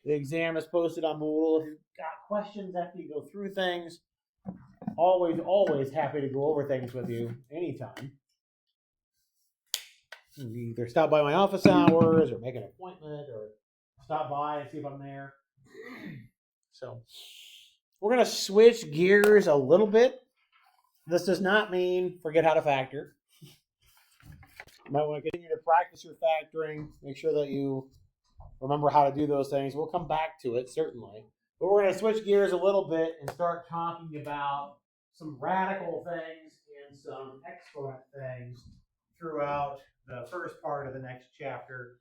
The exam is posted on Moodle. If you've got questions after you go through things, always happy to go over things with you anytime. You can either stop by my office hours or make an appointment or stop by and see if I'm there. So we're going to switch gears a little bit. This does not mean forget how to factor. You might want to continue to practice your factoring. Make sure that you remember how to do those things. We'll come back to it, certainly. But we're going to switch gears a little bit and start talking about some radical things and some exponent things throughout the first part of the next chapter.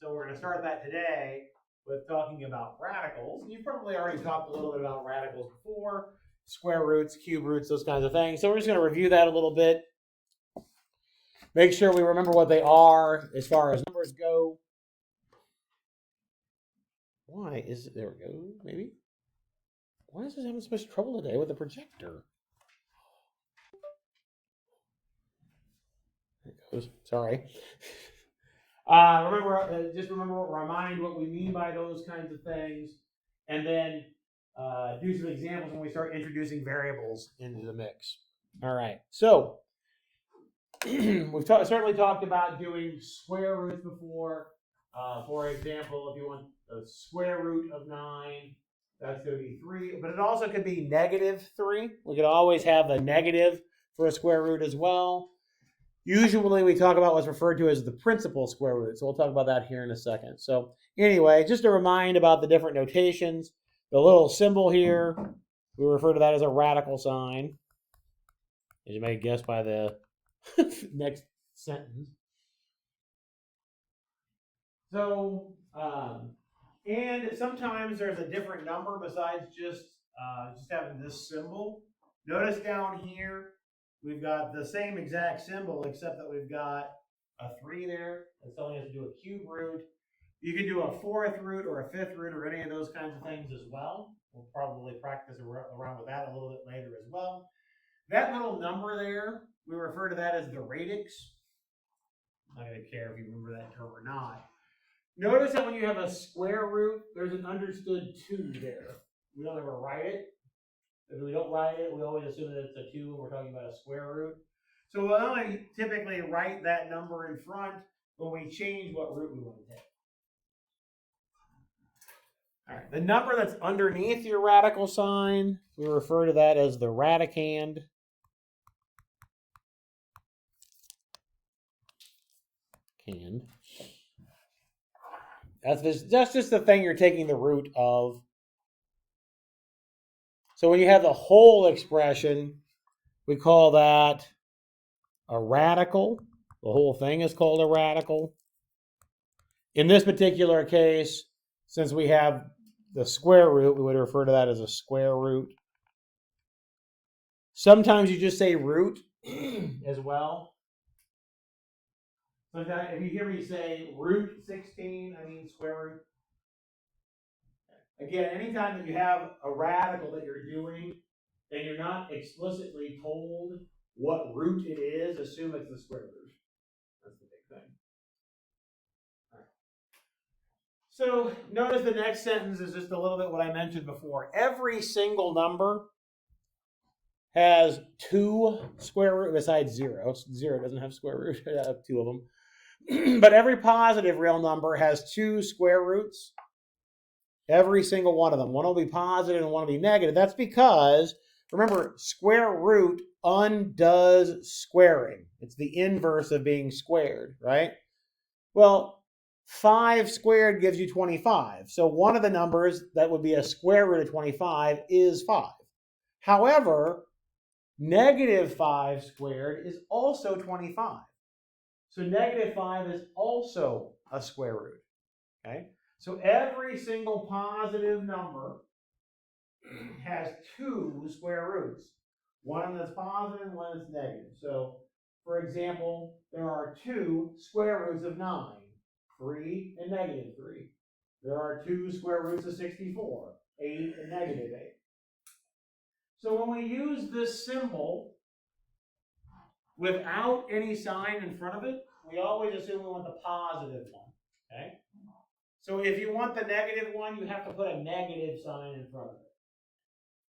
So we're going to start that today with talking about radicals. You've probably already talked a little bit about radicals before, square roots, cube roots, those kinds of things. So we're just going to review that a little bit. Make sure we remember what they are as far as numbers go. Why is it? There we go. Maybe. Why is this having so much trouble today with the projector? There it goes. Sorry. Remind what we mean by those kinds of things, and then do some examples when we start introducing variables into the mix. All right. So we've certainly talked about doing square roots before. For example, if you want the square root of 9, that's going to be 3. But it also could be -3. We could always have the negative for a square root as well. Usually we talk about what's referred to as the principal square root. So we'll talk about that here in a second. So anyway, just to remind about the different notations, the little symbol here, we refer to that as a radical sign. As you may guess by the next sentence. So, and sometimes there's a different number besides just having this symbol. Notice down here, we've got the same exact symbol, except that we've got a 3 there. That's telling us to do a cube root. You can do a 4th root or a 5th root or any of those kinds of things as well. We'll probably practice around with that a little bit later as well. That little number there, we refer to that as the radix. I'm not going to care if you remember that term or not. Notice that when you have a square root, there's an understood 2 there. We don't ever write it. If we don't write it, we always assume that it's a 2 when we're talking about a square root. So we'll only typically write that number in front when we change what root we want to take. All right, the number that's underneath your radical sign, we refer to that as the radicand. That's just the thing you're taking the root of. So when you have the whole expression, we call that a radical. The whole thing is called a radical. In this particular case, since we have the square root, we would refer to that as a square root. Sometimes you just say root as well. Sometimes if you hear me say root 16, I mean square root. Again, anytime that you have a radical that you're doing and you're not explicitly told what root it is, assume it's the square root. That's the big thing. All right. So notice the next sentence is just a little bit what I mentioned before. Every single number has 2 square root besides 0. 0 doesn't have square root. I have 2 of them. But every positive real number has 2 square roots. Every single one of them. One will be positive and one will be negative. That's because, remember, square root undoes squaring. It's the inverse of being squared, right? Well, 5 squared gives you 25. So one of the numbers that would be a square root of 25 is 5. However, -5 squared is also 25. So -5 is also a square root. Okay? So every single positive number has 2 square roots. One that's positive and one that's negative. So, for example, there are 2 square roots of 9, 3 and -3. There are 2 square roots of 64, 8 and -8. So when we use this symbol without any sign in front of it, we always assume we want the positive one. Okay? So if you want the negative one, you have to put a negative sign in front of it.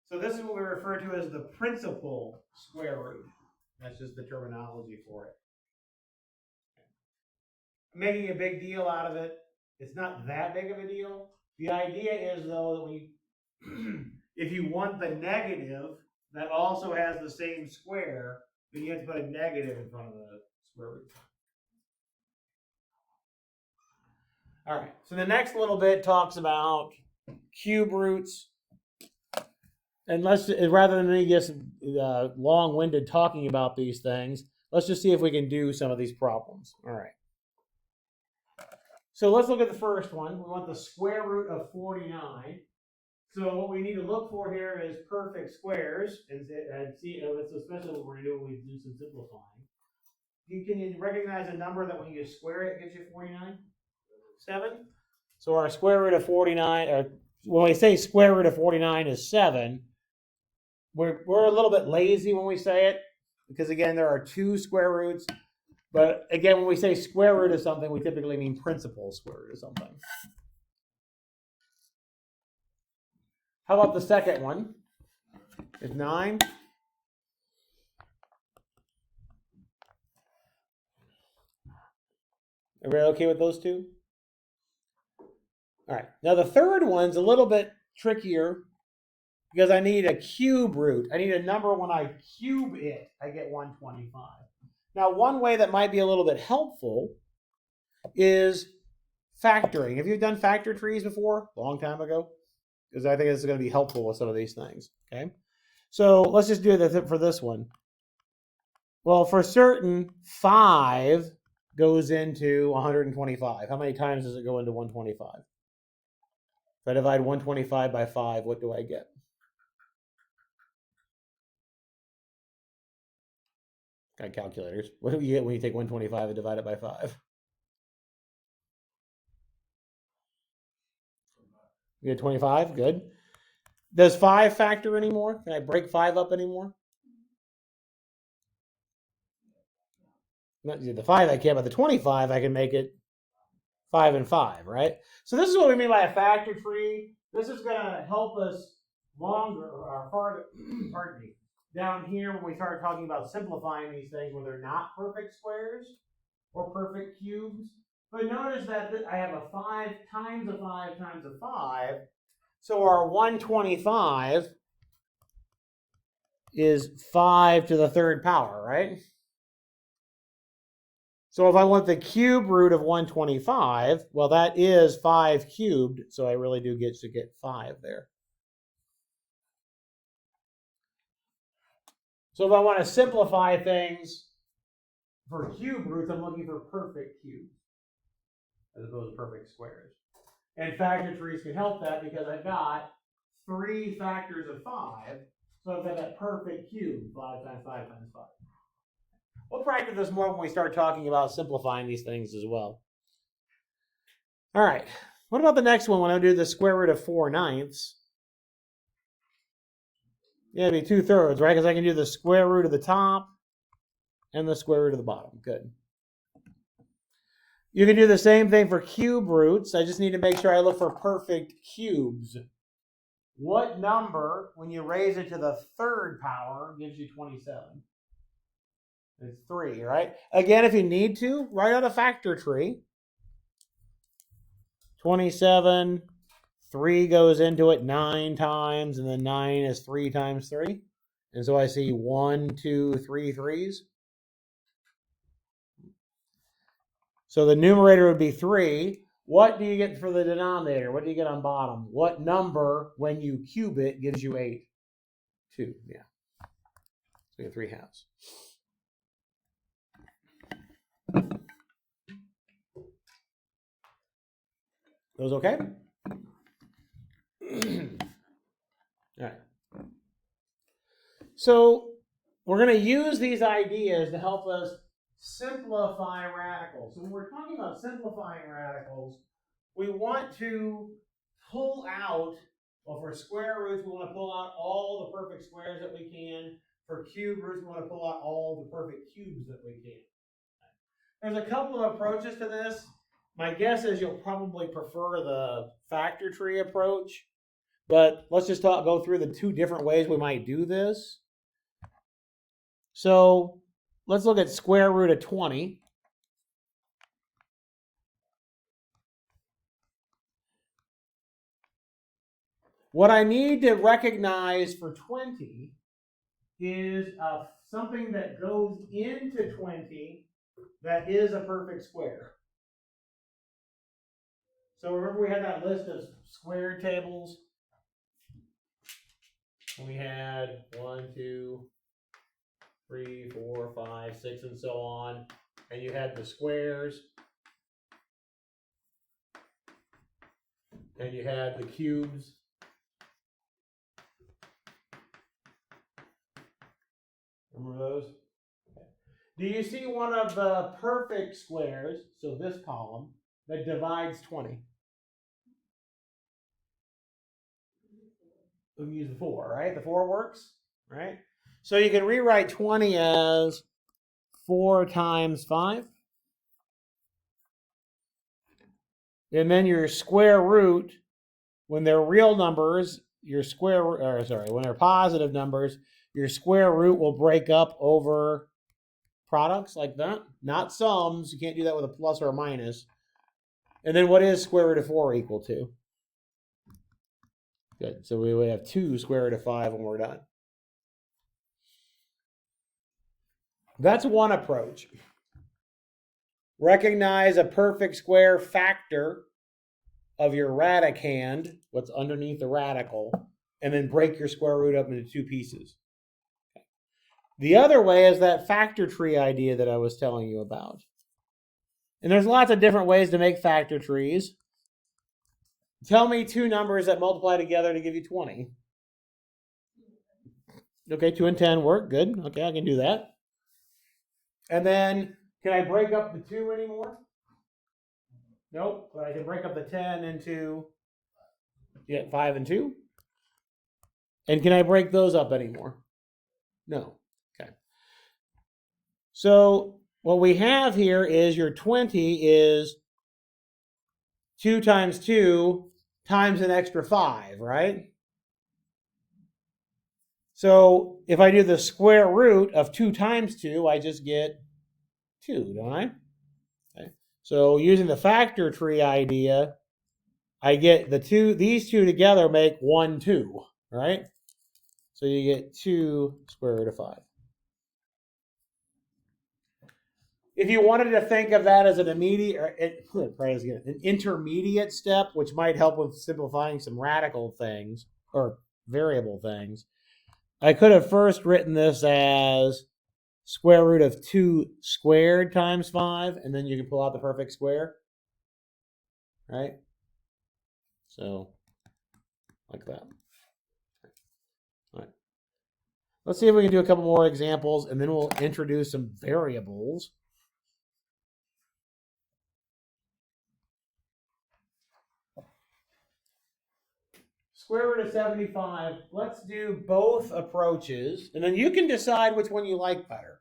So this is what we refer to as the principal square root. That's just the terminology for it. I'm making a big deal out of it. It's not that big of a deal. The idea is, though, that we, if you want the negative that also has the same square, then you have to put a negative in front of the square root. All right, so the next little bit talks about cube roots. And rather than me get long-winded talking about these things, let's just see if we can do some of these problems. All right. So let's look at the first one. We want the square root of 49. So what we need to look for here is perfect squares, and see, that's especially what we're going to do when we do some simplifying. Can you recognize a number that when you square it gives you 49? 7. So our square root of 49, or when we say square root of 49 is 7, we're a little bit lazy when we say it, because again, there are 2 square roots. But again, when we say square root of something, we typically mean principal square root of something. How about the second one? Is 9. Everybody okay with those two? All right. Now the third one's a little bit trickier because I need a cube root. I need a number when I cube it, I get 125. Now, one way that might be a little bit helpful is factoring. Have you done factor trees before? A long time ago? Because I think this is going to be helpful with some of these things. Okay. So let's just do this for this one. Well, for certain, 5 goes into 125. How many times does it go into 125? If I divide 125 by 5, what do I get? Got calculators. What do you get when you take 125 and divide it by 5? You get 25? Good. Does 5 factor anymore? Can I break 5 up anymore? Not the 5 I can't, but the 25 I can make it 5 and 5, right? So this is what we mean by a factor tree. This is going to help us longer or farther, pardon me, down here when we start talking about simplifying these things when they're not perfect squares or perfect cubes. But notice that I have a 5 times a 5 times a 5. So our 125 is 5 to the third power, right? So if I want the cube root of 125, well, that is 5 cubed, so I really do get to get 5 there. So if I want to simplify things for cube roots, I'm looking for perfect cubes as opposed to perfect squares. And factor trees can help that because I've got 3 factors of 5, so I've got that perfect cube, 5 times 5 times 5. We'll practice this more when we start talking about simplifying these things as well. All right. What about the next one when I do the square root of 4/9? Yeah, it'd be 2/3, right? Because I can do the square root of the top and the square root of the bottom. Good. You can do the same thing for cube roots. I just need to make sure I look for perfect cubes. What number, when you raise it to the third power, gives you 27? It's 3, right? Again, if you need to, write out a factor tree. 27, 3 goes into it 9 times, and then 9 is 3 times 3. And so I see 1, 2, 3 threes. So the numerator would be 3. What do you get for the denominator? What do you get on bottom? What number, when you cube it, gives you 8? 2, yeah. So you have 3 halves. Those okay? All right. So we're going to use these ideas to help us simplify radicals. So when we're talking about simplifying radicals, we want to pull out, well, for square roots, we want to pull out all the perfect squares that we can. For cube roots, we want to pull out all the perfect cubes that we can. There's a couple of approaches to this. My guess is you'll probably prefer the factor tree approach, but let's just go through the two different ways we might do this. So let's look at square root of 20. What I need to recognize for 20 is something that goes into 20 that is a perfect square. So remember we had that list of square tables? We had 1, 2, 3, 4, 5, 6, and so on. And you had the squares. And you had the cubes. Remember those? Okay. Do you see one of the perfect squares, so this column, that divides 20? We use the 4, right? The 4 works, right? So you can rewrite 20 as 4 times 5. And then your square root, when they're real numbers, when they're positive numbers, your square root will break up over products like that. Not sums. You can't do that with a plus or a minus. And then what is square root of 4 equal to? Good. So we would have 2 square root of 5 when we're done. That's one approach. Recognize a perfect square factor of your radicand, what's underneath the radical, and then break your square root up into 2 pieces. The other way is that factor tree idea that I was telling you about. And there's lots of different ways to make factor trees. Tell me 2 numbers that multiply together to give you 20. Okay, 2 and 10 work. Good. Okay, I can do that. And then, can I break up the 2 anymore? Nope, but I can break up the 10 into 5 and 2. And can I break those up anymore? No. Okay. So what we have here is your 20 is 2 times 2 times an extra 5, right? So if I do the square root of 2 times 2, I just get 2, don't I? Okay. So using the factor tree idea, I get these two together make 1, 2, right? So you get 2 square root of 5. If you wanted to think of that as an intermediate step, which might help with simplifying some radical things or variable things, I could have first written this as square root of 2 squared times 5, and then you can pull out the perfect square, right? So, like that. All right. Let's see if we can do a couple more examples, and then we'll introduce some variables. Square root of 75. Let's do both approaches, and then you can decide which one you like better,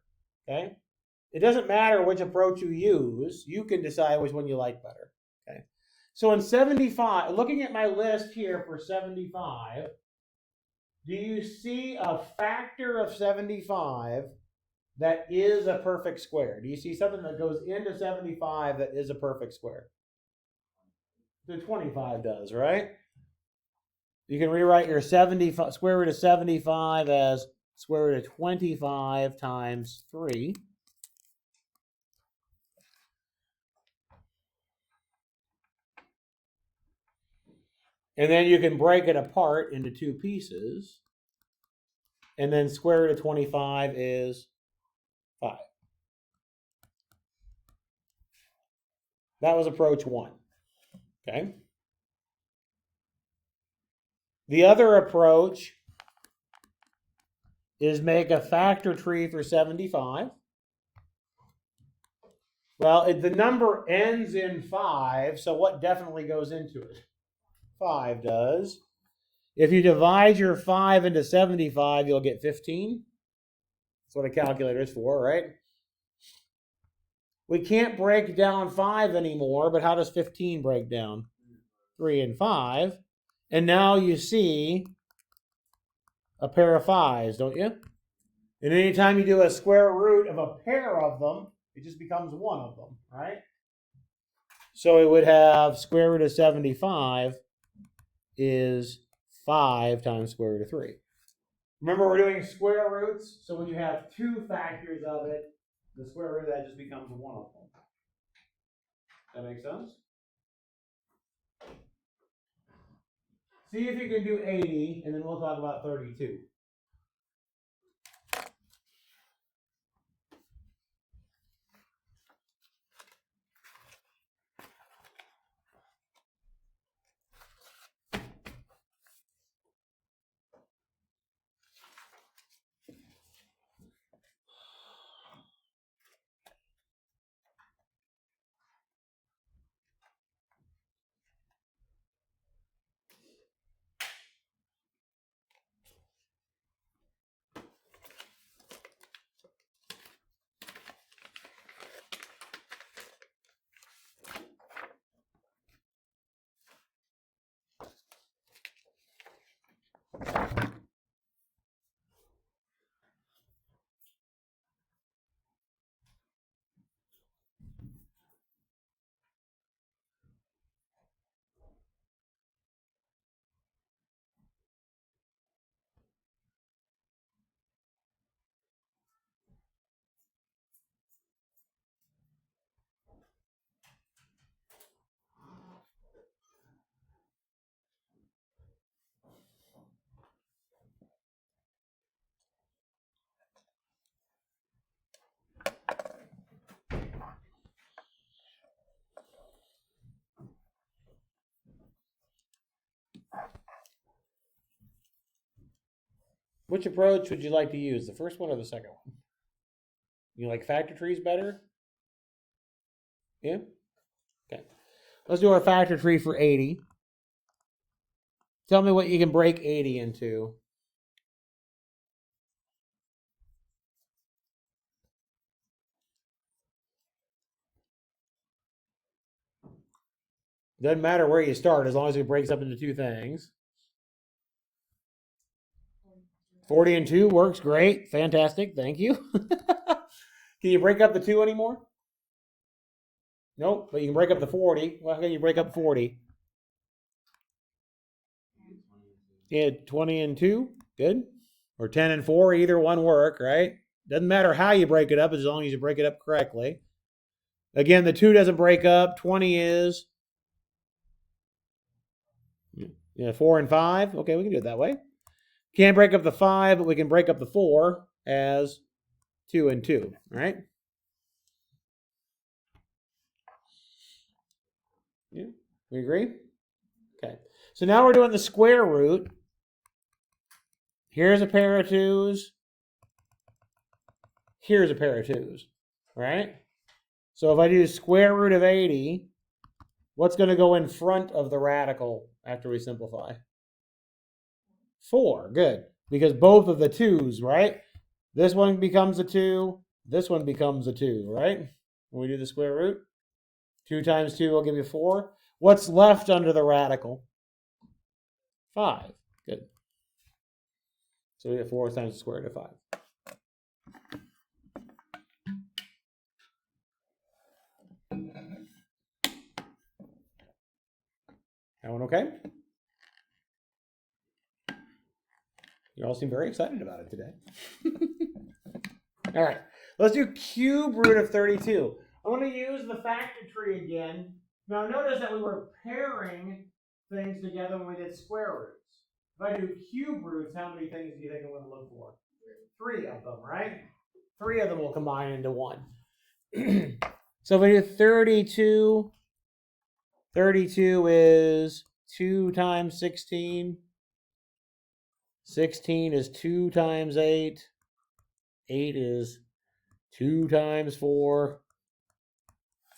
okay? It doesn't matter which approach you use. You can decide which one you like better, okay? So in 75, looking at my list here for 75, do you see a factor of 75 that is a perfect square? Do you see something that goes into 75 that is a perfect square? The 25 does, right? You can rewrite your square root of 75 as square root of 25 times 3. And then you can break it apart into 2 pieces. And then square root of 25 is 5. That was approach 1. Okay. The other approach is make a factor tree for 75. Well, the number ends in 5, so what definitely goes into it? 5 does. If you divide your 5 into 75, you'll get 15. That's what a calculator is for, right? We can't break down 5 anymore, but how does 15 break down? 3 and 5. And now you see a pair of 5s, don't you? And anytime you do a square root of a pair of them, it just becomes one of them, right? So it would have square root of 75 is 5 times square root of 3. Remember, we're doing square roots, so when you have 2 factors of it, the square root of that just becomes one of them. That makes sense? See if you can do 80, and then we'll talk about 32. Which approach would you like to use, the first one or the second one? You like factor trees better? Yeah? Okay. Let's do our factor tree for 80. Tell me what you can break 80 into. Doesn't matter where you start as long as it breaks up into 2 things. 40 and 2 works great. Fantastic. Thank you. Can you break up the 2 anymore? Nope, but you can break up the 40. Well, how can you break up 40? Yeah, 20 and 2. Good. Or 10 and 4. Either one work, right? Doesn't matter how you break it up as long as you break it up correctly. Again, the 2 doesn't break up. 20 is 4 and 5. Okay, we can do it that way. Can't break up the 5, but we can break up the 4 as 2 and 2, right? Yeah, we agree? Okay. So now we're doing the square root. Here's a pair of 2s. Here's a pair of 2s, right? So if I do square root of 80, what's going to go in front of the radical after we simplify? 4, good. Because both of the 2s, right? This one becomes a 2. This one becomes a 2, right? When we do the square root. 2 times 2 will give you 4. What's left under the radical? 5. Good. So we have 4 times the square root of 5. That one okay? You all seem very excited about it today. All right, let's do cube root of 32. I want to use the factor tree again. Now notice that we were pairing things together when we did square roots. If I do cube roots, how many things do you think I'm going to look for? 3 of them, right? 3 of them will combine into 1. So if I do 32, 32 is 2 times 16. 16 is 2 times 8. 8 is 2 times 4.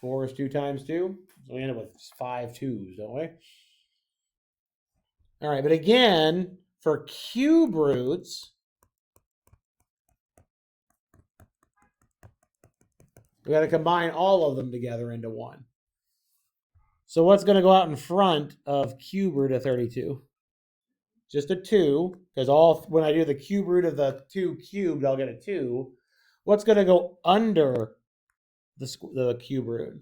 4 is 2 times 2. So we end up with 5 2s, don't we? All right, but again, for cube roots, We got to combine all of them together into one. So what's going to go out in front of cube root of 32? Just a 2, because when I do the cube root of the 2 cubed, I'll get a 2. What's going to go under the cube root?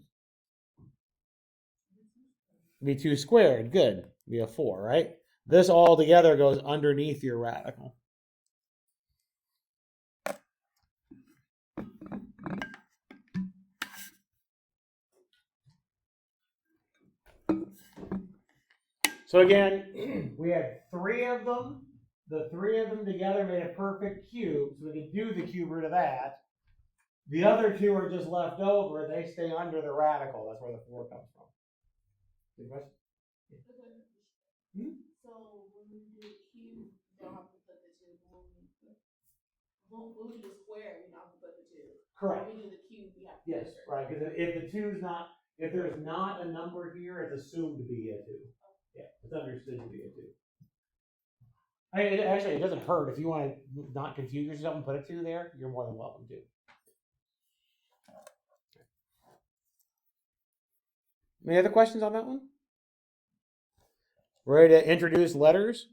Be 2 squared. Good. Be a 4, right? This all together goes underneath your radical. So again, we had 3 of them. The 3 of them together made a perfect cube, so we could do the cube root of that. The other 2 are just left over. They stay under the radical. That's where the 4 comes from. Good question? So when we do the cube, you don't have to put the 2. When we do the square, you don't have to put the 2. Correct. When we do the cube, we have to. Yes, right. Because if there's not a number here, it's assumed to be a 2. Yeah, it's understood to be a 2. Actually, it doesn't hurt. If you want to not confuse yourself and put a 2 there, you're more than welcome to. Any other questions on that one? Ready to introduce letters?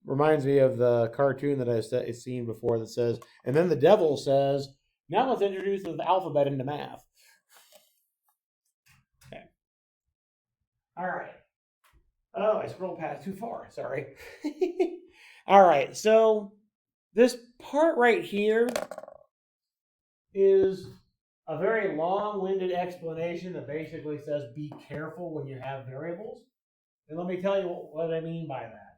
Reminds me of the cartoon that I've seen before that says, and then the devil says, now let's introduce the alphabet into math. Okay. All right. Oh, I scrolled past too far. Sorry. All right. So this part right here is a very long-winded explanation that basically says be careful when you have variables. And let me tell you what I mean by that.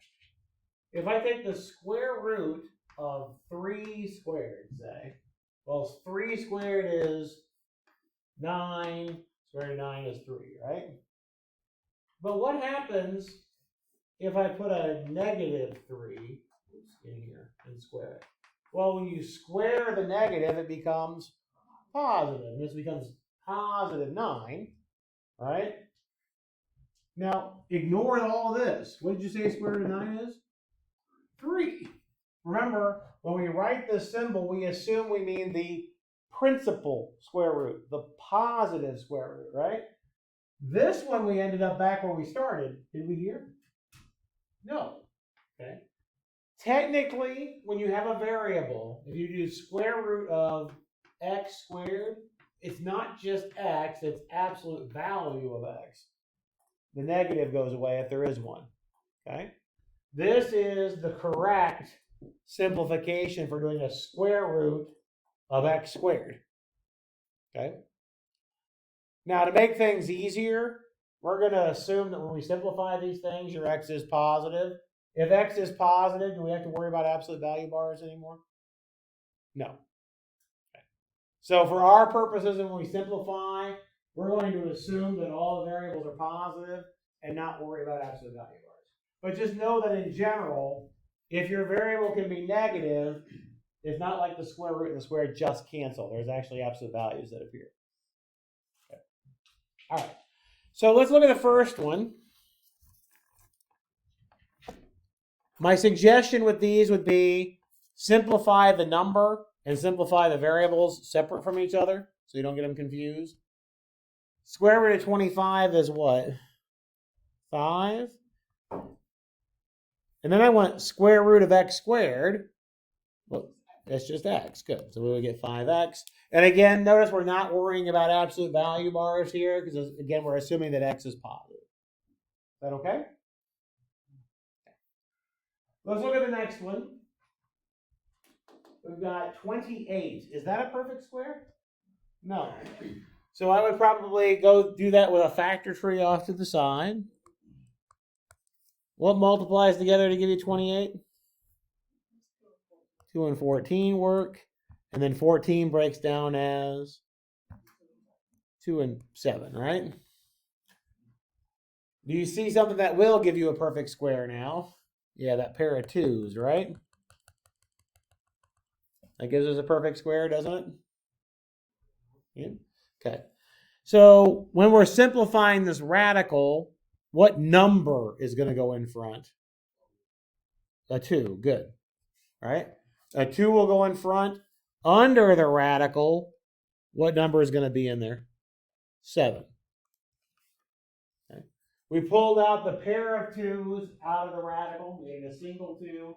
If I take the square root of 3 squared, say, well, 3 squared is 9, square root of 9 is 3, right? But what happens if I put a negative 3 in here and square it? Well, when you square the negative, it becomes positive. This becomes positive 9, right? Now, ignore all this. What did you say square root of 9 is? 3. Remember, when we write this symbol, we assume we mean the principal square root, the positive square root, right? This one we ended up back where we started. Did we hear? No. Okay. Technically, when you have a variable, if you do square root of x squared, it's not just x, it's absolute value of x. The negative goes away if there is one. Okay? This is the correct simplification for doing a square root of x squared. Okay? Now, to make things easier, we're going to assume that when we simplify these things, your x is positive. If x is positive, do we have to worry about absolute value bars anymore? No. Okay. So for our purposes, when we simplify, we're going to assume that all the variables are positive and not worry about absolute value bars. But just know that in general, if your variable can be negative, it's not like the square root and the square just cancel. There's actually absolute values that appear. Okay. All right. So let's look at the first one. My suggestion with these would be simplify the number and simplify the variables separate from each other so you don't get them confused. Square root of 25 is what? 5. And then I want square root of x squared. Well, that's just x. Good. So we would get 5x. And again, notice we're not worrying about absolute value bars here because, again, we're assuming that x is positive. Is that okay? Let's look at the next one. We've got 28. Is that a perfect square? No. So I would probably go do that with a factor tree off to the side. What multiplies together to give you 28? 2 and 14 work. And then 14 breaks down as 2 and 7, right? Do you see something that will give you a perfect square now? Yeah, that pair of 2s, right? That gives us a perfect square, doesn't it? Yeah. Okay. So when we're simplifying this radical, what number is going to go in front? A 2. Good. All right? A 2 will go in front. Under the radical, what number is going to be in there? 7. Okay. We pulled out the pair of 2's out of the radical, made a single 2.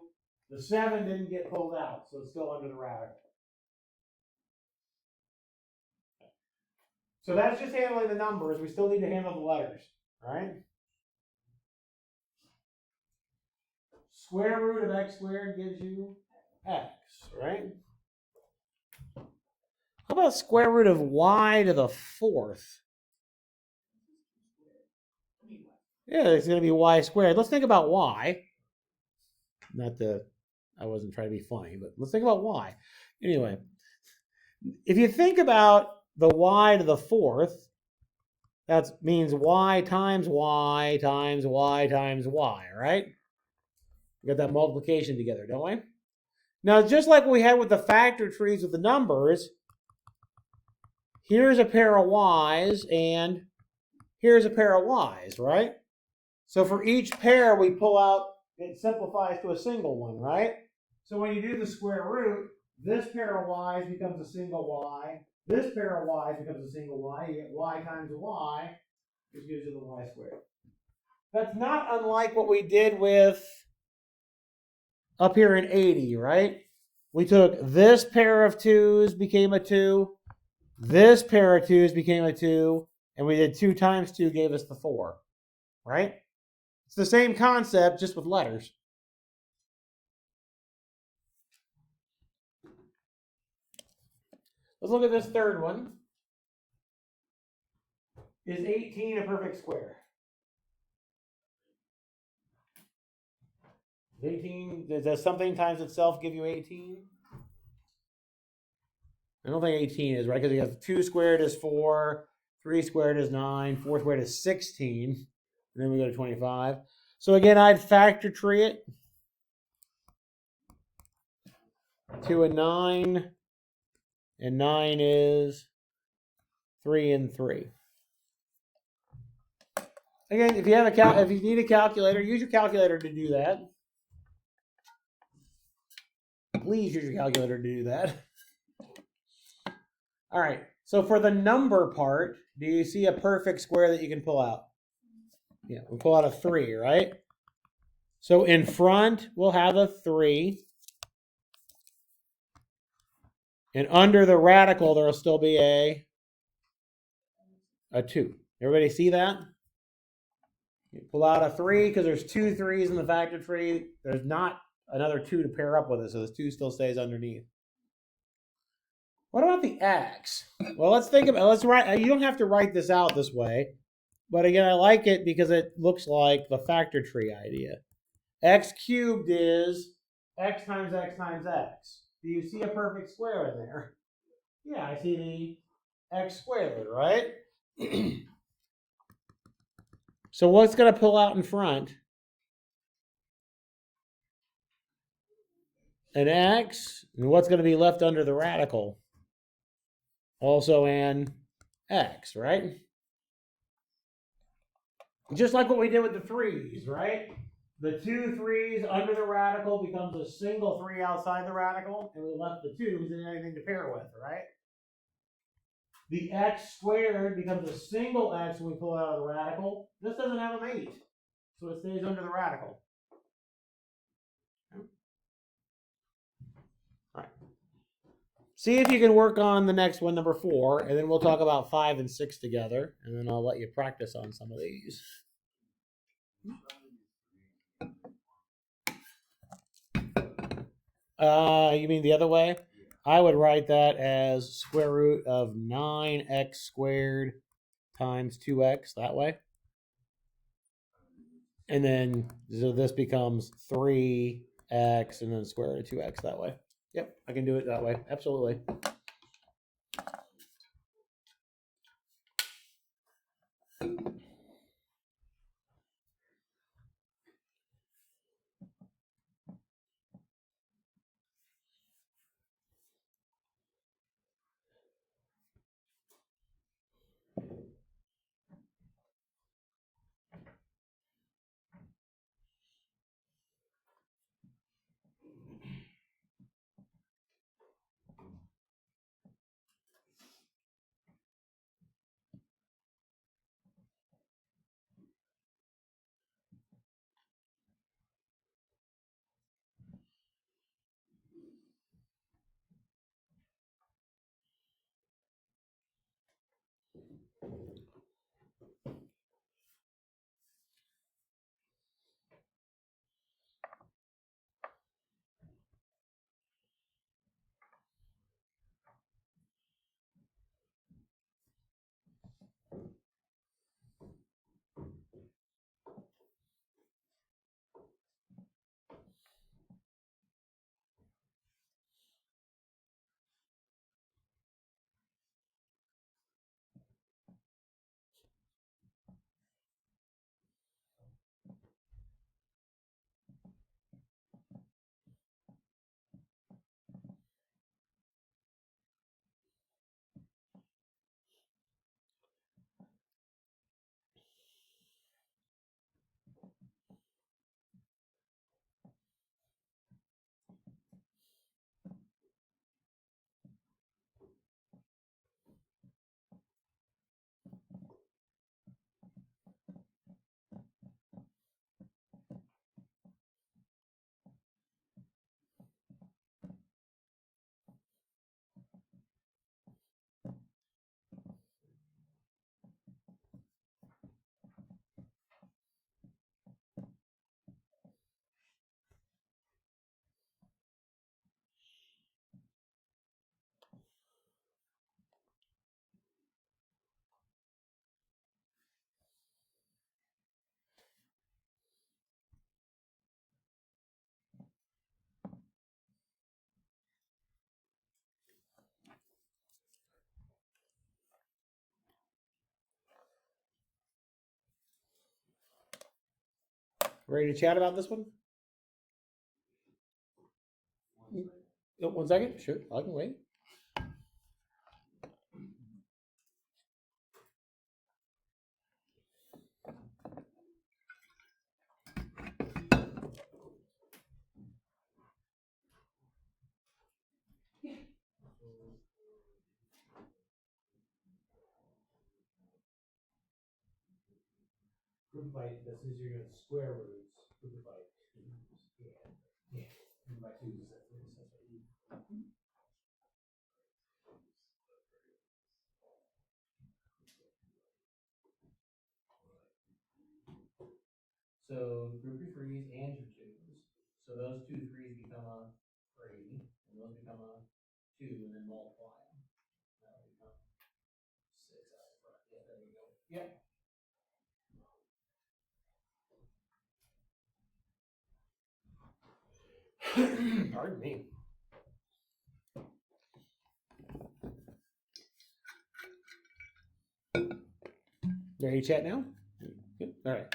The 7 didn't get pulled out, so it's still under the radical. So that's just handling the numbers. We still need to handle the letters, right? Square root of x squared gives you x, right? How about square root of y to the 4th? Yeah, it's going to be y squared. Let's think about y. I wasn't trying to be funny, but let's think about y. Anyway, if you think about the y to the 4th, that means y times y times y times y, right? We got that multiplication together, don't we? Now, just like we had with the factor trees with the numbers, here's a pair of y's and here's a pair of y's, right? So for each pair, we pull out, it simplifies to a single one, right? So when you do the square root, this pair of y's becomes a single y. This pair of y's becomes a single y. You get y times y, which gives you the y squared. That's not unlike what we did with up here in 80, right? We took this pair of 2's became a 2. This pair of 2's became a 2. And we did 2 times 2 gave us the 4, right? It's the same concept, just with letters. Let's look at this third one. Is 18 a perfect square? 18, does something times itself give you 18? I don't think 18 is, right? Because you have 2 squared is 4, 3 squared is 9, 4 squared is 16, and then we go to 25. So again, I'd factor tree it to a 9, and 9 is 3 and 3. Again, if you need a calculator, use your calculator to do that. Please use your calculator to do that. All right, so for the number part, do you see a perfect square that you can pull out? Yeah, we'll pull out a 3, right? So in front, we'll have a 3. And under the radical, there will still be a 2. Everybody see that? You pull out a 3 because there's 2 3's in the factor tree. There's not another 2 to pair up with it, so this 2 still stays underneath. What about the x? Well, let's write, you don't have to write this out this way. But again, I like it because it looks like the factor tree idea. X cubed is x times x times x. Do you see a perfect square in there? Yeah, I see the x squared, right? So what's going to pull out in front? An x. And what's going to be left under the radical? Also an x, right? Just like what we did with the 3's, right? The 2 3's under the radical becomes a single 3 outside the radical, and we left the 2's and anything to pair with, right? The x squared becomes a single x when we pull it out of the radical. This doesn't have a mate, so it stays under the radical. All right. See if you can work on the next one, number 4, and then we'll talk about 5 and 6 together, and then I'll let you practice on some of these. You mean the other way? I would write that as square root of 9x squared times 2x, that way. And then, so this becomes 3x and then square root of 2x that way. Yep, I can do it that way. Absolutely. Ready to chat about this one? 1 second. Sure, I can wait. Group by, this is your square roots. Group by twos. Yeah. Group by twos is that. So group your threes and your twos. So those 2 threes become a 3, and those become a 2, and then multiply them. That'll become 6 out front. Yeah, there we go. Yep. Pardon me. Ready to chat now? Good. All right.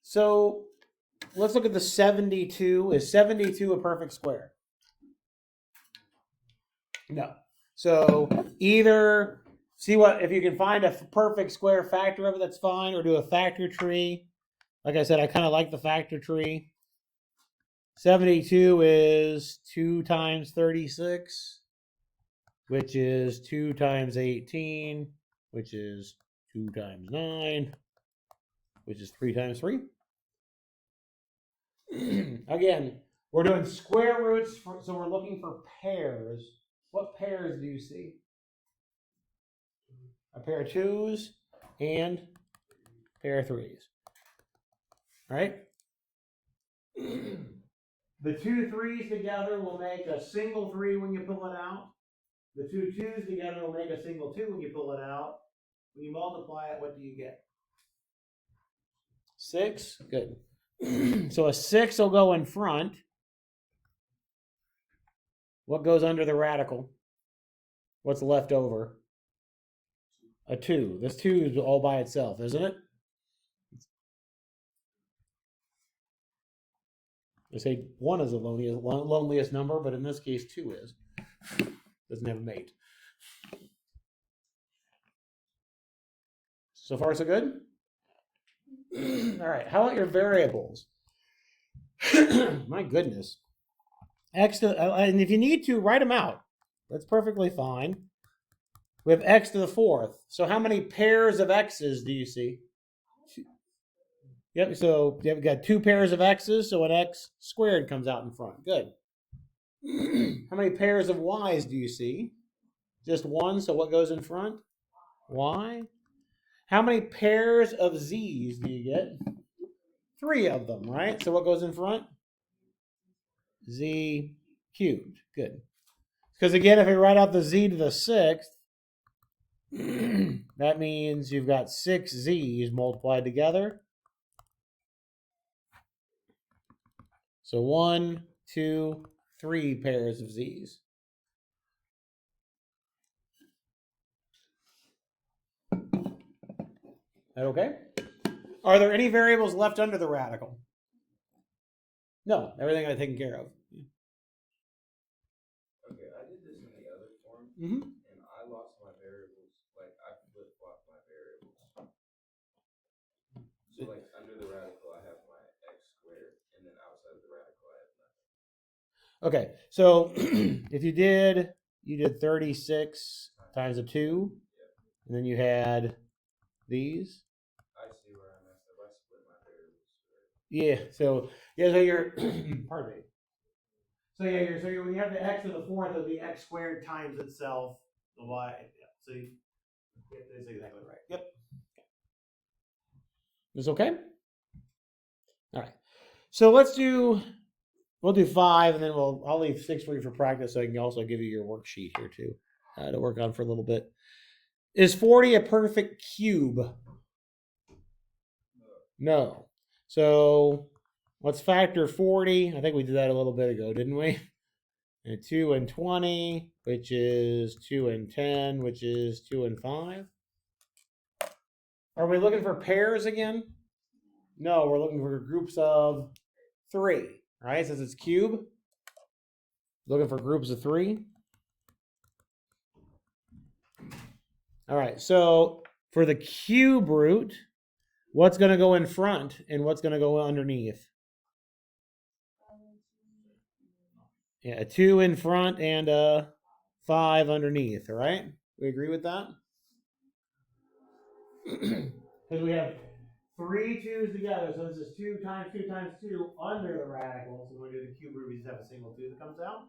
So let's look at the 72. Is 72 a perfect square? No. So either see what if you can find a perfect square factor of it, that's fine, or do a factor tree. Like I said, I kind of like the factor tree. 72 is 2 times 36, which is 2 times 18, which is 2 times 9, which is 3 times 3. Again, we're doing square roots, so we're looking for pairs. What pairs do you see? A pair of 2s and a pair of 3s. All right? The 2 3s together will make a single 3 when you pull it out. The 2 2s together will make a single 2 when you pull it out. When you multiply it, what do you get? 6? Good. So a 6 will go in front. What goes under the radical? What's left over? A 2. This 2 is all by itself, isn't it? They say 1 is the loneliest number, but in this case 2 is. Doesn't have a mate. So far, so good? All right, how about your variables? My goodness. X to, and if you need to, write them out. That's perfectly fine. We have x to the 4th. So how many pairs of x's do you see? Yep, so we've got 2 pairs of x's, so an x squared comes out in front. Good. How many pairs of y's do you see? Just 1, so what goes in front? Y. How many pairs of z's do you get? 3 of them, right? So what goes in front? Z cubed. Good. Because again, if we write out the z to the 6th, that means you've got 6 z's multiplied together. So 1, 2, 3 pairs of z's. That okay? Are there any variables left under the radical? No, everything I've taken care of. Okay, I did this in the other form, Mm-hmm. and I lost my variables. Like, I flip-flopped my variables. So, like, under the radical, I have my x squared, and then outside of the radical, I have nothing. Okay, so if you did 36 times a 2, Yep. and then you had these. I see where I messed up. I split my variables. Yeah, so you're pardon me. So when you have the x to the 4th, it'll be x squared times itself, the y. Yeah, so that's exactly right. Yep. This okay? All right. So we'll do 5, and then I'll leave 6 for you for practice, so I can also give you your worksheet here too to work on for a little bit. Is 40 a perfect cube? No. So let's factor 40. I think we did that a little bit ago, didn't we? And 2 and 20, which is 2 and 10, which is 2 and 5. Are we looking for pairs again? No, we're looking for groups of 3. Right? Since it's cube. Looking for groups of 3. All right. So for the cube root, what's going to go in front and what's going to go underneath? Yeah, a 2 in front and a 5 underneath. All right? We agree with that? Because we have 3 2's together, so this is 2 times 2 times 2 under the radical. So when we do the cube root, we just have a single 2 that comes out.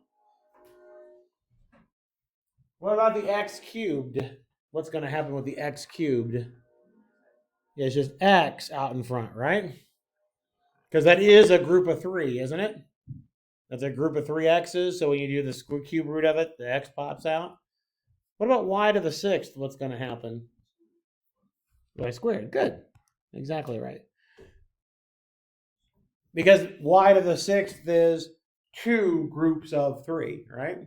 What about the x cubed? What's going to happen with the x cubed? Yeah, it's just x out in front, right? Because that is a group of 3, isn't it? That's a group of 3 x's. So when you do the cube root of it, the x pops out. What about y to the 6th? What's going to happen? Y squared. Good. Exactly right. Because y to the 6th is 2 groups of 3, right?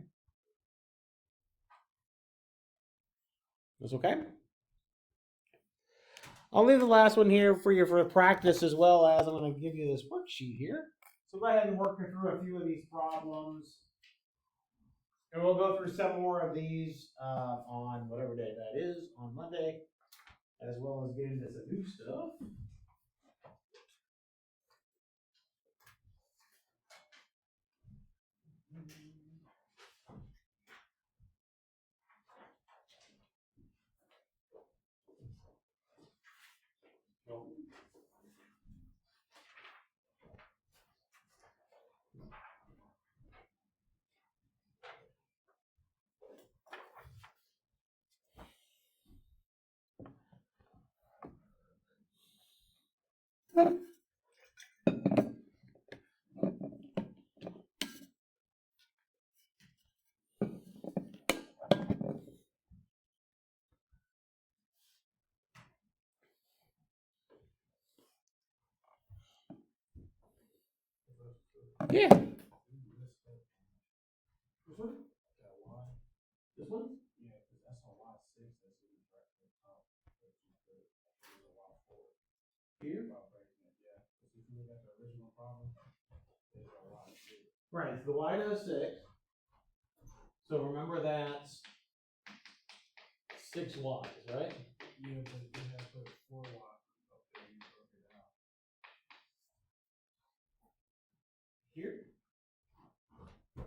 That's okay? I'll leave the last one here for you for practice, as well as I'm going to give you this worksheet here. So go ahead and work through a few of these problems. And we'll go through some more of these on whatever day that is, on Monday, as well as get into some new stuff. Yeah. This one? This one? Yeah, because that's on lot 6. That's what he's right at the top. There's a lot 4. Here? About breaking it, yeah. Because if you look at the original problem, there's a lot 6. Right, it's the y to the 6. So remember that's 6 y's, right? Yeah, but you have to put 4 lots up there. You broke it out. Here? No.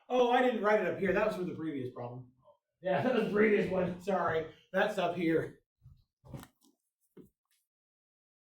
Oh, I didn't write it up here. That was from the previous problem. Yeah, that was the previous one. Sorry. That's up here.